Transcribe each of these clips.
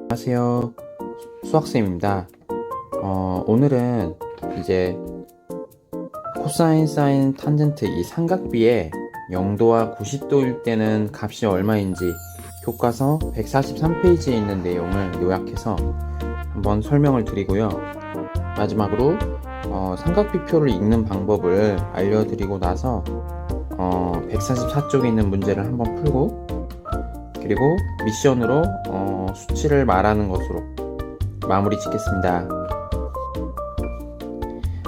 안녕하세요. 수학쌤입니다. 오늘은 이제 코사인, 사인, 탄젠트 이 삼각비의 0도와 90도일 때는 값이 얼마인지 교과서 143페이지에 있는 내용을 요약해서 한번 설명을 드리고요. 마지막으로 삼각비표를 읽는 방법을 알려드리고 나서 144쪽에 있는 문제를 한번 풀고, 그리고 미션으로 수치를 말하는 것으로 마무리 짓겠습니다.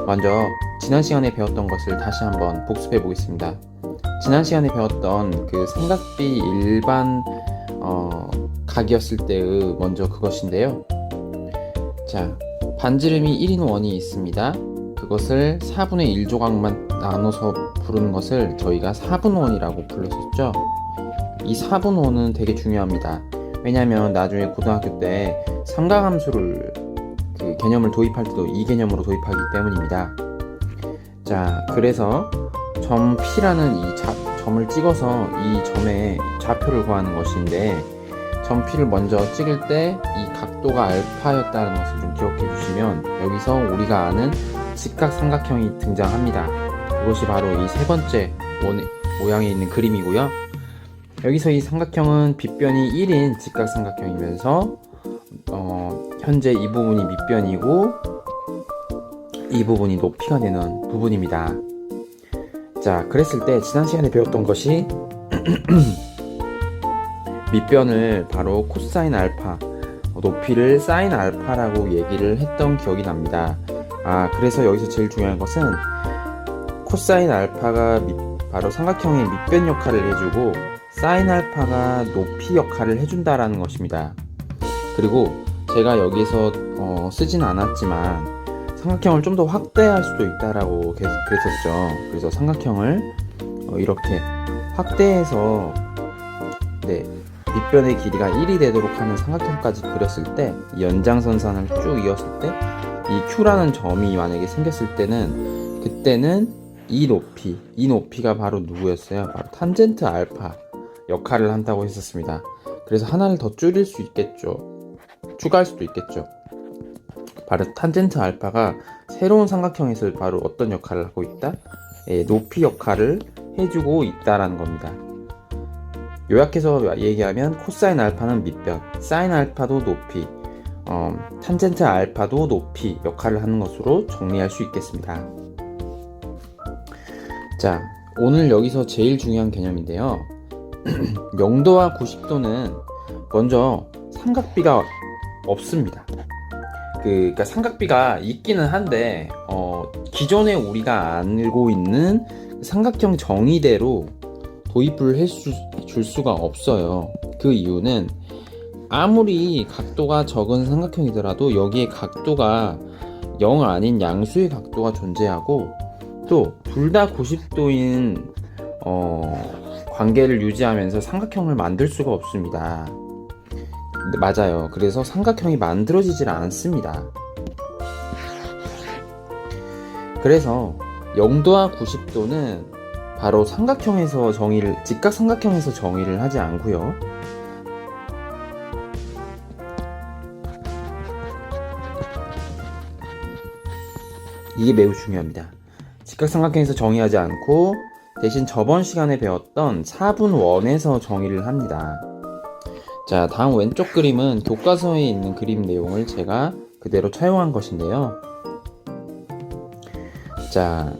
먼저 지난 시간에 배웠던 것을 다시 한번 복습해 보겠습니다. 지난 시간에 배웠던 그 삼각비 일반 각이었을 때의 먼저 그것인데요. 자, 반지름이 1인 원이 있습니다. 그것을 4분의 1조각만 나눠서 부르는 것을 저희가 4분원이라고 불렀었죠. 이 4분원은 되게 중요합니다. 왜냐하면 나중에 고등학교 때 삼각함수를 그 개념을 도입할 때도 이 개념으로 도입하기 때문입니다. 자, 그래서 점 P라는 이 점을 찍어서 이 점의 좌표를 구하는 것인데, 점 P를 먼저 찍을 때 이 각도가 알파였다는 것을 좀 기억해 주시면 여기서 우리가 아는 직각삼각형이 등장합니다. 그것이 바로 이 세 번째 모양에 있는 그림이고요. 여기서 이 삼각형은 빗변이 1인 직각삼각형이면서 현재 이 부분이 밑변이고 이 부분이 높이가 되는 부분입니다. 자, 그랬을 때 지난 시간에 배웠던 것이 밑변을 바로 코사인 알파, 높이를 사인 알파라고 얘기를 했던 기억이 납니다. 그래서 여기서 제일 중요한 것은 코사인 알파가 바로 삼각형의 밑변 역할을 해주고 사인 알파가 높이 역할을 해준다라는 것입니다. 그리고 제가 여기서 쓰진 않았지만 삼각형을 좀 더 확대할 수도 있다라고 그랬었죠. 그래서 삼각형을 이렇게 확대해서 밑변의 길이가 1이 되도록 하는 삼각형까지 그렸을 때, 이 연장선상을 쭉 이었을 때 이 Q라는 점이 만약에 생겼을 때는, 그때는 이 높이가 바로 누구였어요? 바로 탄젠트 알파 역할을 한다고 했었습니다. 그래서 하나를 더 줄일 수 있겠죠. 추가할 수도 있겠죠. 바로 탄젠트 알파가 새로운 삼각형에서 바로 어떤 역할을 하고 있다? 높이 역할을 해주고 있다라는 겁니다. 요약해서 얘기하면 코사인 알파는 밑변, 사인 알파도 높이, 탄젠트 알파도 높이 역할을 하는 것으로 정리할 수 있겠습니다. 자, 오늘 여기서 제일 중요한 개념인데요. 0도와 90도는 먼저 삼각비가 없습니다. 그러니까 삼각비가 있기는 한데 기존에 우리가 알고 있는 삼각형 정의대로 도입을 해줄 수가 없어요. 그 이유는 아무리 각도가 적은 삼각형이더라도 여기에 각도가 0 아닌 양수의 각도가 존재하고, 또 둘 다 90도인 관계를 유지하면서 삼각형을 만들 수가 없습니다. 맞아요. 그래서 삼각형이 만들어지질 않습니다. 그래서 0도와 90도는 바로 삼각형에서 직각삼각형에서 정의를 하지 않고요. 이게 매우 중요합니다. 직각삼각형에서 정의하지 않고 대신 저번 시간에 배웠던 4분원에서 정의를 합니다. 자, 다음 왼쪽 그림은 교과서에 있는 그림 내용을 제가 그대로 차용한 것인데요. 자,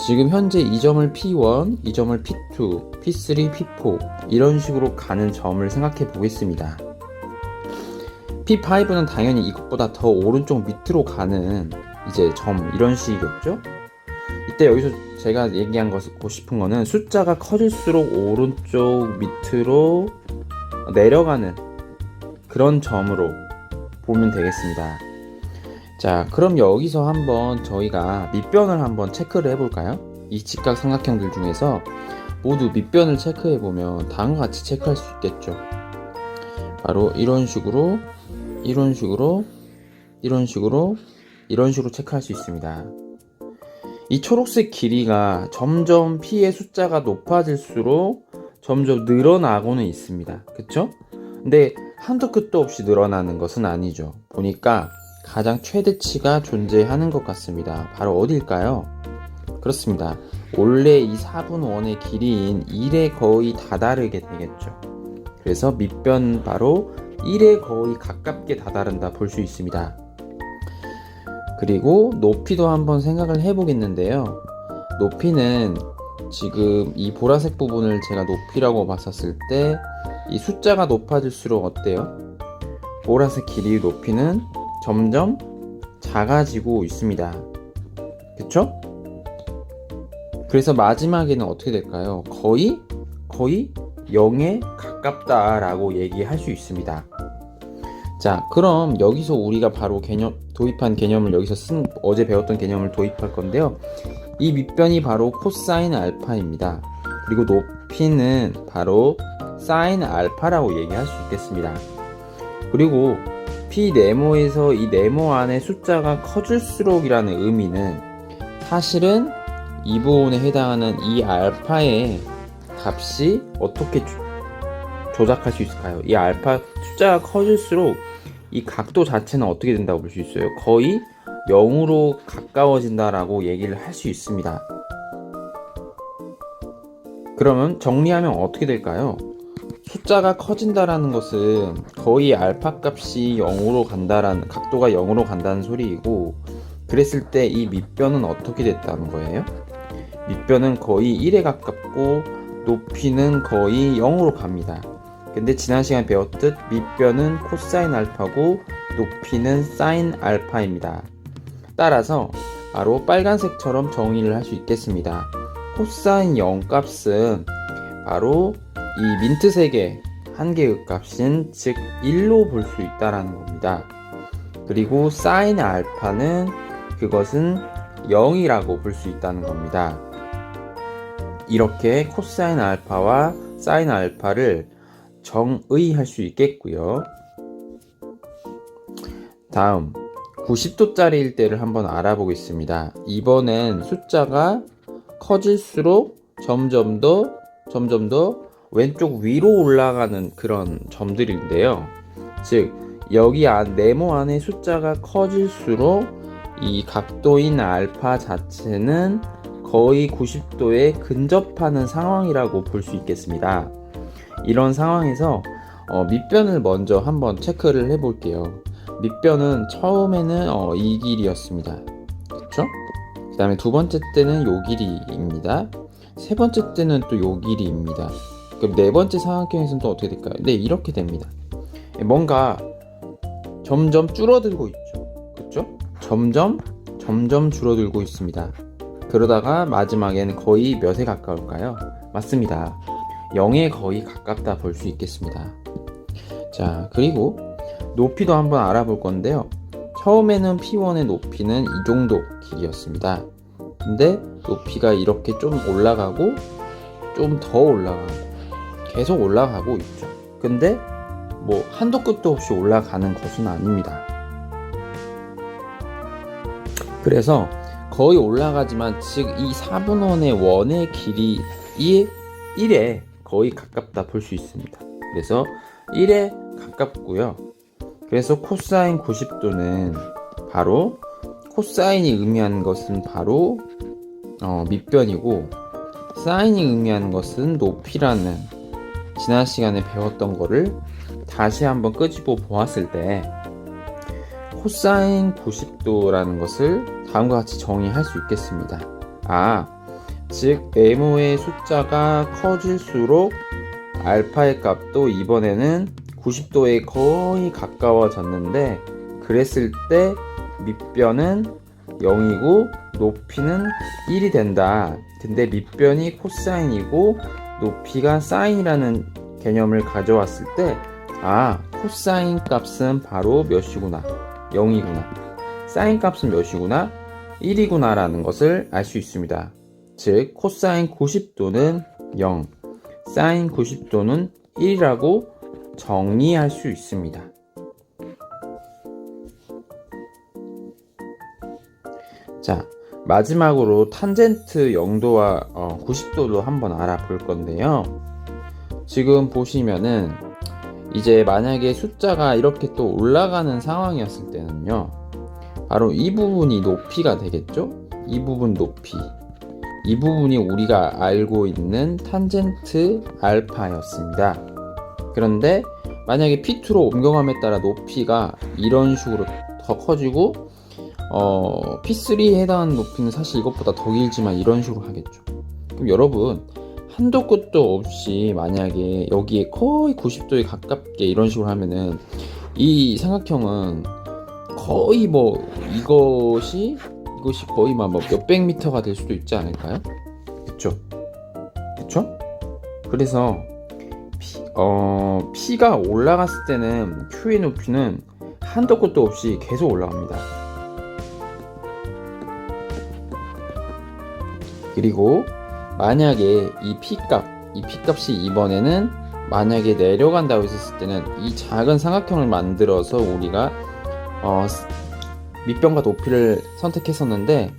지금 현재 이 점을 P1, 이 점을 P2, P3, P4 이런 식으로 가는 점을 생각해 보겠습니다. P5는 당연히 이것보다 더 오른쪽 밑으로 가는 이제 점, 이런 식이겠죠? 이때 여기서 제가 얘기하고 싶은 거는 숫자가 커질수록 오른쪽 밑으로 내려가는 그런 점으로 보면 되겠습니다. 자, 그럼 여기서 한번 저희가 밑변을 한번 체크를 해볼까요? 이 직각삼각형들 중에서 모두 밑변을 체크해보면 다음과 같이 체크할 수 있겠죠. 바로 이런 식으로 체크할 수 있습니다. 이 초록색 길이가 점점 P의 숫자가 높아질수록 점점 늘어나고는 있습니다. 그쵸? 근데 한도 끝도 없이 늘어나는 것은 아니죠. 보니까 가장 최대치가 존재하는 것 같습니다. 바로 어딜까요? 그렇습니다. 원래 이 4분의 1의 길이인 1에 거의 다다르게 되겠죠. 그래서 밑변 바로 1에 거의 가깝게 다다른다 볼 수 있습니다. 그리고 높이도 한번 생각을 해보겠는데요. 높이는 지금 이 보라색 부분을 제가 높이라고 봤었을 때 이 숫자가 높아질수록 어때요? 보라색 길이의 높이는 점점 작아지고 있습니다. 그쵸? 그래서 마지막에는 어떻게 될까요? 거의 0에 가깝다라고 얘기할 수 있습니다. 자, 그럼 여기서 우리가 바로 도입한 개념을 어제 배웠던 개념을 도입할 건데요. 이 밑변이 바로 코사인 알파입니다. 그리고 높이는 바로 사인 알파라고 얘기할 수 있겠습니다. 그리고 p 네모에서 이 네모 안에 숫자가 커질수록이라는 의미는 사실은 이 부분에 해당하는 이 알파의 값이 어떻게 조작할 수 있을까요? 이 알파 숫자가 커질수록 이 각도 자체는 어떻게 된다고 볼 수 있어요? 거의 0으로 가까워진다라고 얘기를 할 수 있습니다. 그러면 정리하면 어떻게 될까요? 숫자가 커진다라는 것은 거의 알파 값이 0으로 간다라는, 각도가 0으로 간다는 소리이고, 그랬을 때 이 밑변은 어떻게 됐다는 거예요? 밑변은 거의 1에 가깝고 높이는 거의 0으로 갑니다. 근데 지난 시간 배웠듯 밑변은 코사인 알파고 높이는 사인 알파입니다. 따라서 바로 빨간색처럼 정의를 할 수 있겠습니다. 코사인 0 값은 바로 이 민트색의 한 개의 값인 즉 1로 볼 수 있다라는 겁니다. 그리고 사인 알파는 그것은 0이라고 볼 수 있다는 겁니다. 이렇게 코사인 알파와 사인 알파를 정의할 수 있겠고요. 다음 90도짜리일 때를 한번 알아보겠습니다. 이번엔 숫자가 커질수록 점점 더 왼쪽 위로 올라가는 그런 점들인데요. 즉 여기 네모 안에 숫자가 커질수록 이 각도인 알파 자체는 거의 90도에 근접하는 상황이라고 볼 수 있겠습니다. 이런 상황에서 밑변을 먼저 한번 체크를 해볼게요. 밑변은 처음에는 이 길이였습니다. 그쵸? 그 다음에 두 번째 때는 요 길이입니다. 세 번째 때는 또 요 길이입니다. 그럼 네 번째 삼각형에서는 또 어떻게 될까요? 네, 이렇게 됩니다. 뭔가 점점 줄어들고 있죠. 그쵸? 점점 줄어들고 있습니다. 그러다가 마지막에는 거의 몇에 가까울까요? 맞습니다. 0에 거의 가깝다 볼 수 있겠습니다. 자, 그리고 높이도 한번 알아볼 건데요. 처음에는 P1의 높이는 이 정도 길이였습니다. 근데 높이가 이렇게 좀 올라가고 좀 더 올라가고 계속 올라가고 있죠. 근데 뭐 한도 끝도 없이 올라가는 것은 아닙니다. 그래서 거의 올라가지만 즉 이 4분의 1의 길이 1에 거의 가깝다 볼 수 있습니다. 그래서 1에 가깝고요. 그래서 코사인 90도는 바로 코사인이 의미하는 것은 바로 밑변이고 사인이 의미하는 것은 높이라는 지난 시간에 배웠던 거를 다시 한번 끄집어 보았을 때 코사인 90도라는 것을 다음과 같이 정의할 수 있겠습니다. 즉 네모의 숫자가 커질수록 알파의 값도 이번에는 90도에 거의 가까워졌는데 그랬을 때 밑변은 0이고 높이는 1이 된다. 근데 밑변이 코사인이고 높이가 사인이라는 개념을 가져왔을 때 코사인 값은 바로 몇이구나, 0이구나, 사인 값은 몇이구나, 1이구나 라는 것을 알 수 있습니다. 즉 코사인 90도는 0, 사인 90도는 1이라고 정리할 수 있습니다. 자, 마지막으로 탄젠트 0도와 90도도 한번 알아볼 건데요. 지금 보시면은 이제 만약에 숫자가 이렇게 또 올라가는 상황이었을 때는요, 바로 이 부분이 높이가 되겠죠? 이 부분 높이. 이 부분이 우리가 알고 있는 탄젠트 알파였습니다. 그런데 만약에 P2로 옮겨감에 따라 높이가 이런 식으로 더 커지고 P3에 해당하는 높이는 사실 이것보다 더 길지만 이런 식으로 하겠죠. 그럼 여러분, 한도 끝도 없이 만약에 여기에 거의 90도에 가깝게 이런 식으로 하면은 이 삼각형은 거의 뭐 이것이 거의 막 몇백 미터가 될 수도 있지 않을까요? 그쵸? 그래서 P가 올라갔을 때는 Q의 높이는 한도 끝도 없이 계속 올라갑니다. 그리고 만약에 이 P값이 이번에는 만약에 내려간다고 했을 때는 이 작은 삼각형을 만들어서 우리가 밑변과 높이를 선택했었는데,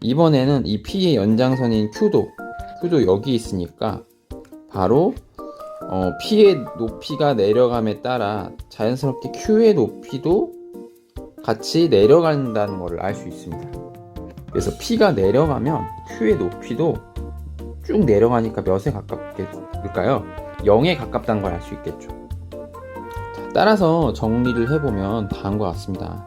이번에는 이 P의 연장선인 Q도 여기 있으니까 바로 P의 높이가 내려감에 따라 자연스럽게 Q의 높이도 같이 내려간다는 것을 알 수 있습니다. 그래서 P가 내려가면 Q의 높이도 쭉 내려가니까 몇에 가깝겠을까요? 0에 가깝다는 걸 알 수 있겠죠. 자, 따라서 정리를 해보면 다음과 같습니다.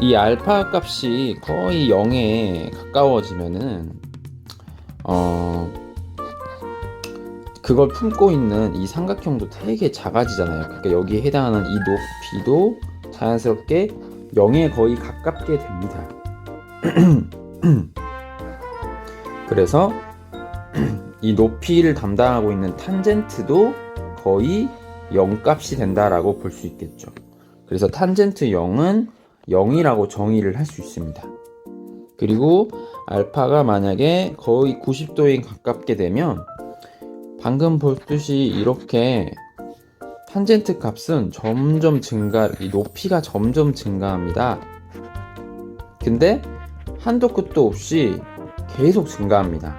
이 알파 값이 거의 0에 가까워지면은 그걸 품고 있는 이 삼각형도 되게 작아지잖아요. 그러니까 여기에 해당하는 이 높이도 자연스럽게 0에 거의 가깝게 됩니다. 그래서 이 높이를 담당하고 있는 탄젠트도 거의 0값이 된다라고 볼 수 있겠죠. 그래서 탄젠트 0은 0이라고 정의를 할 수 있습니다. 그리고 알파가 만약에 거의 90도에 가깝게 되면 방금 보듯이 이렇게 탄젠트 값은 점점 이 높이가 점점 증가합니다. 근데 한도 끝도 없이 계속 증가합니다.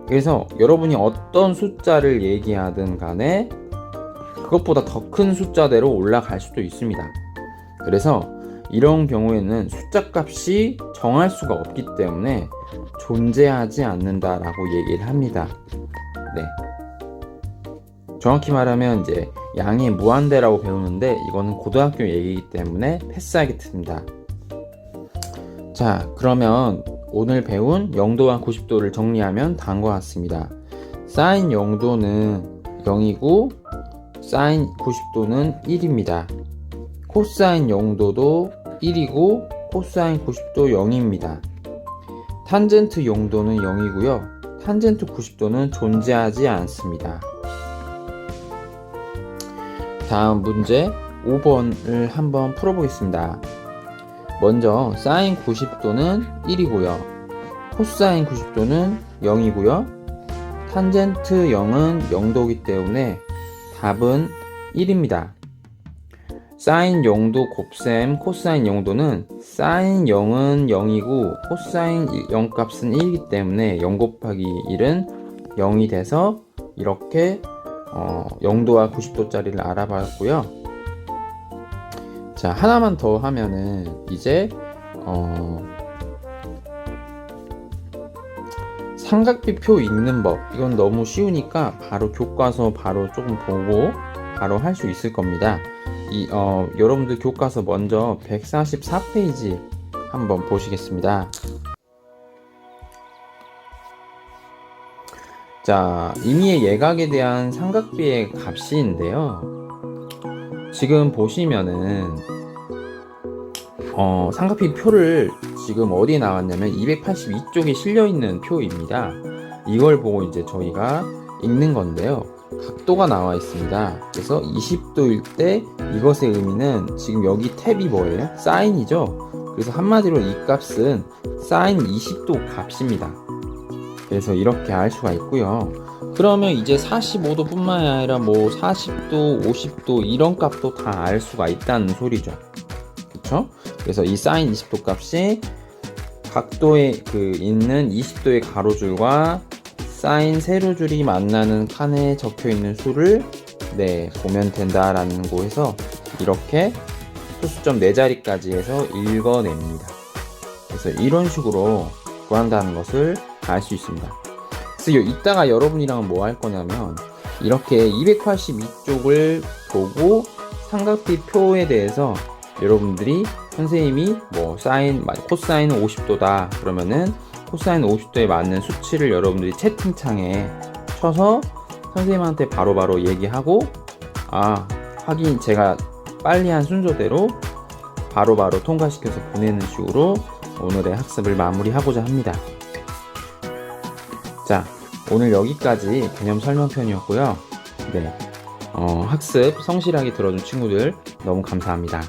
그래서 여러분이 어떤 숫자를 얘기하든 간에 그것보다 더 큰 숫자대로 올라갈 수도 있습니다. 그래서 이런 경우에는 숫자 값이 정할 수가 없기 때문에 존재하지 않는다라고 얘기를 합니다. 네. 정확히 말하면 이제 양의 무한대라고 배우는데 이거는 고등학교 얘기이기 때문에 패스하겠습니다. 자, 그러면 오늘 배운 0도와 90도를 정리하면 다음과 같습니다. 사인 0도는 0이고 사인 90도는 1입니다. 코사인 0도도 1이고 코사인 90도 0입니다. 탄젠트 0도는 0이고요. 탄젠트 90도는 존재하지 않습니다. 다음 문제 5번을 한번 풀어보겠습니다. 먼저 사인 90도는 1이고요. 코사인 90도는 0이고요. 탄젠트 0은 0도이기 때문에 답은 1입니다. 사인 0도 곱셈 코사인 0도는 사인 0은 0이고 코사인 0 값은 1이기 때문에 0 곱하기 1은 0이 돼서 이렇게 0도와 90도짜리를 알아봤고요. 자, 하나만 더 하면은 이제 삼각비표 읽는 법, 이건 너무 쉬우니까 바로 교과서 바로 조금 보고 바로 할 수 있을 겁니다. 여러분들 교과서 먼저 144페이지 한번 보시겠습니다. 자, 임의의 예각에 대한 삼각비의 값인데요. 지금 보시면은 삼각비 표를 지금 어디에 나왔냐면 282쪽에 실려있는 표입니다. 이걸 보고 이제 저희가 읽는 건데요. 각도가 나와 있습니다. 그래서 20도일 때 이것의 의미는 지금 여기 탭이 뭐예요? 사인이죠. 그래서 한마디로 이 값은 사인 20도 값입니다. 그래서 이렇게 알 수가 있고요. 그러면 이제 45도 뿐만 아니라 뭐 40도, 50도 이런 값도 다 알 수가 있다는 소리죠. 그쵸? 그래서 이 사인 20도 값이 각도에 있는 20도의 가로줄과 사인 세로줄이 만나는 칸에 적혀 있는 수를 네, 보면 된다라는 거에서 이렇게 소수점 4자리까지 해서 읽어냅니다. 그래서 이런 식으로 구한다는 것을 알 수 있습니다. 그래서 이따가 여러분이랑은 뭐 할 거냐면 이렇게 282쪽을 보고 삼각비 표에 대해서 여러분들이 선생님이 뭐 코사인은 50도다 그러면은 코사인 50도에 맞는 수치를 여러분들이 채팅창에 쳐서 선생님한테 바로바로 얘기하고 확인 제가 빨리 한 순서대로 바로바로 통과시켜서 보내는 식으로 오늘의 학습을 마무리하고자 합니다. 자, 오늘 여기까지 개념 설명편이었고요. 네, 학습 성실하게 들어준 친구들 너무 감사합니다.